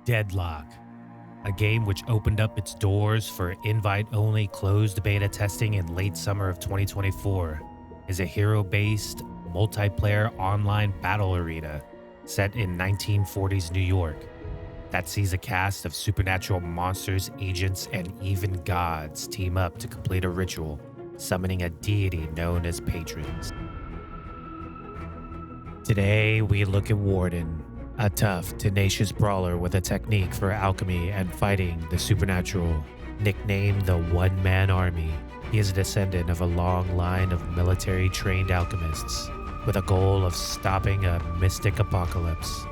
Deadlock, a game which opened up its doors for invite-only closed beta testing in late summer of 2024, is a hero-based, multiplayer online battle arena set in 1940s New York that sees a cast of supernatural monsters, agents, and even gods team up to complete a ritual, summoning a deity known as patrons. Today, we look at Warden, a tough, tenacious brawler with a technique for alchemy and fighting the supernatural. Nicknamed the One-Man Army, he is a descendant of a long line of military-trained alchemists with a goal of stopping a mystic apocalypse.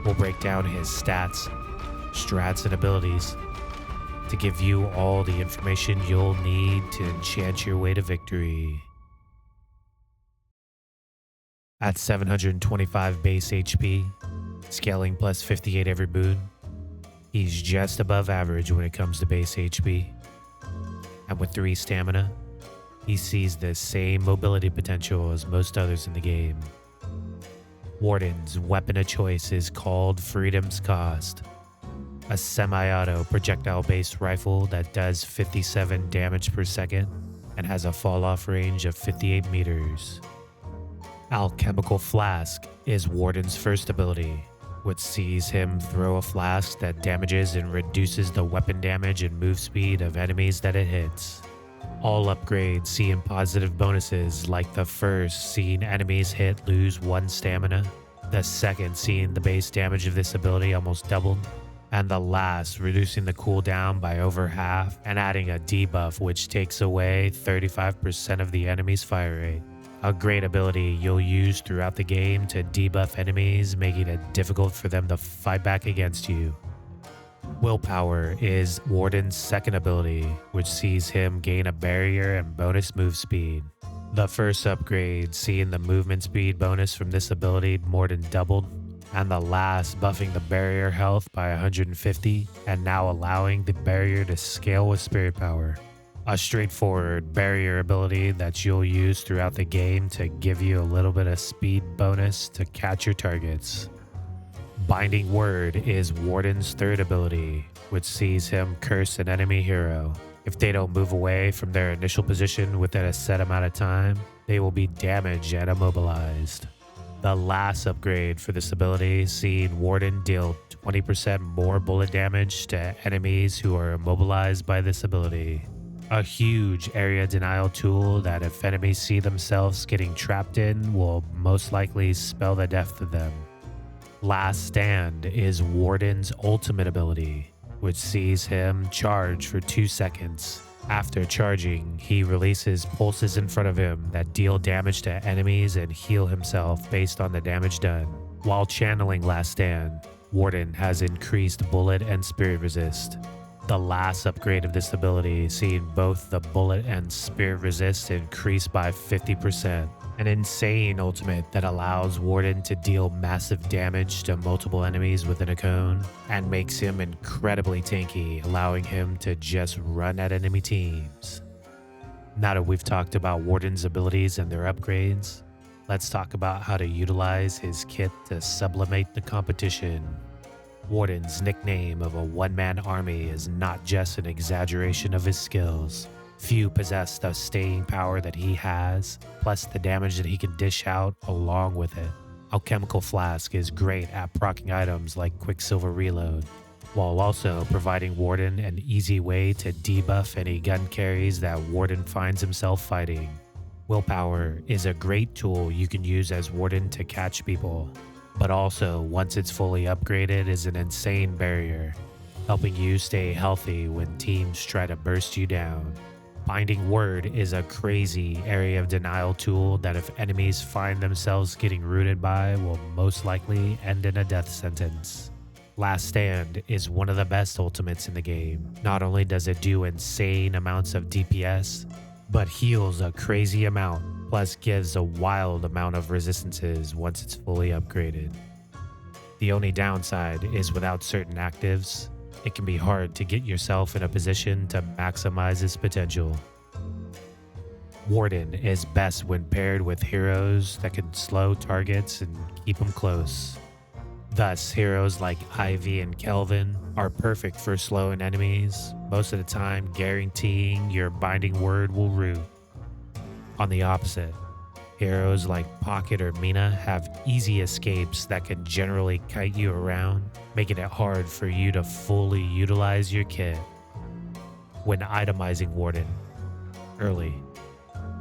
We'll break down his stats, strats, and abilities to give you all the information you'll need to enchant your way to victory. At 725 base HP, scaling plus 58 every boon, he's just above average when it comes to base HP. And with 3 stamina, he sees the same mobility potential as most others in the game. Warden's weapon of choice is called Freedom's Cost, a semi-auto projectile-based rifle that does 57 damage per second and has a fall-off range of 58 meters. Alchemical Flask is Warden's first ability, which sees him throw a flask that damages and reduces the weapon damage and move speed of enemies that it hits. All upgrades see positive bonuses, like the first seeing enemies hit lose 1 stamina, the second seeing the base damage of this ability almost doubled, and the last reducing the cooldown by over half and adding a debuff which takes away 35% of the enemy's fire rate. A great ability you'll use throughout the game to debuff enemies, making it difficult for them to fight back against you. Willpower is Warden's second ability, which sees him gain a barrier and bonus move speed. The first upgrade seeing the movement speed bonus from this ability more than doubled, and the last buffing the barrier health by 150 and now allowing the barrier to scale with spirit power. A straightforward barrier ability that you'll use throughout the game to give you a little bit of speed bonus to catch your targets. Binding Word is Warden's third ability, which sees him curse an enemy hero. If they don't move away from their initial position within a set amount of time, they will be damaged and immobilized. The last upgrade for this ability seeing Warden deal 20% more bullet damage to enemies who are immobilized by this ability. A huge area denial tool that if enemies see themselves getting trapped in will most likely spell the death of them. Last Stand is Warden's ultimate ability, which sees him charge for 2 seconds. After charging, he releases pulses in front of him that deal damage to enemies and heal himself based on the damage done. While channeling Last Stand, Warden has increased bullet and spirit resist. The last upgrade of this ability seeing both the bullet and spirit resist increase by 50%. An insane ultimate that allows Warden to deal massive damage to multiple enemies within a cone and makes him incredibly tanky, allowing him to just run at enemy teams. Now that we've talked about Warden's abilities and their upgrades, let's talk about how to utilize his kit to sublimate the competition. Warden's nickname of a one-man army is not just an exaggeration of his skills. Few possess the staying power that he has, plus the damage that he can dish out along with it. Alchemical Flask is great at proccing items like Quicksilver Reload, while also providing Warden an easy way to debuff any gun carries that Warden finds himself fighting. Willpower is a great tool you can use as Warden to catch people, but also, once it's fully upgraded, is an insane barrier, helping you stay healthy when teams try to burst you down. Binding Word is a crazy area of denial tool that if enemies find themselves getting rooted by will most likely end in a death sentence. Last Stand is one of the best ultimates in the game. Not only does it do insane amounts of DPS, but heals a crazy amount, plus gives a wild amount of resistances once it's fully upgraded. The only downside is without certain actives, it can be hard to get yourself in a position to maximize its potential. Warden is best when paired with heroes that can slow targets and keep them close. Thus, heroes like Ivy and Kelvin are perfect for slowing enemies, most of the time guaranteeing your binding word will root. On the opposite, heroes like Pocket or Mina have easy escapes that can generally kite you around, making it hard for you to fully utilize your kit. When itemizing Warden, early,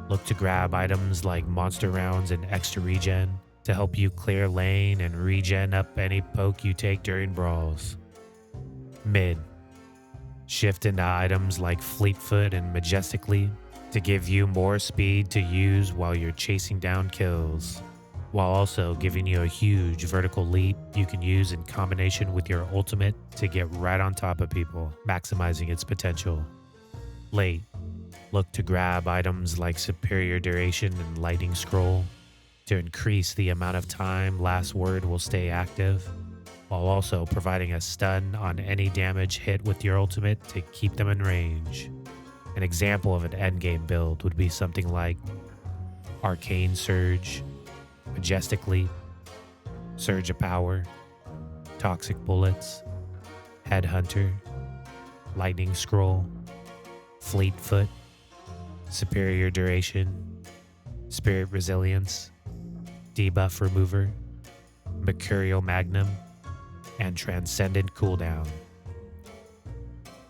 look to grab items like monster rounds and extra regen to help you clear lane and regen up any poke you take during brawls. Mid, shift into items like Fleetfoot and Majestic Leap to give you more speed to use while you're chasing down kills, while also giving you a huge vertical leap you can use in combination with your ultimate to get right on top of people, maximizing its potential. Late, look to grab items like Superior Duration and Lightning Scroll to increase the amount of time Last Word will stay active, while also providing a stun on any damage hit with your ultimate to keep them in range. An example of an endgame build would be something like Arcane Surge, Majestic Leap, Surge of Power, Toxic Bullets, Headhunter, Lightning Scroll, Fleetfoot, Superior Duration, Spirit Resilience, Debuff Remover, Mercurial Magnum, and Transcendent Cooldown.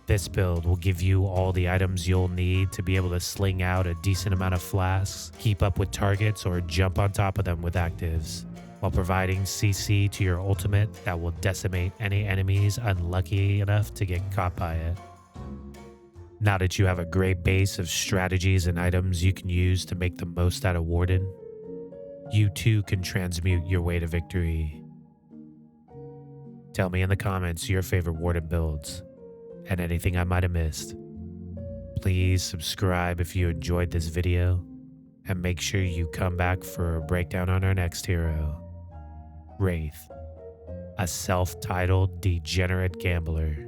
This build will give you all the items you'll need to be able to sling out a decent amount of flasks, keep up with targets, or jump on top of them with actives, while providing CC to your ultimate that will decimate any enemies unlucky enough to get caught by it. Now that you have a great base of strategies and items you can use to make the most out of Warden, you too can transmute your way to victory. Tell me in the comments your favorite Warden builds and anything I might have missed. Please subscribe if you enjoyed this video, and make sure you come back for a breakdown on our next hero, Wraith, a self-titled degenerate gambler.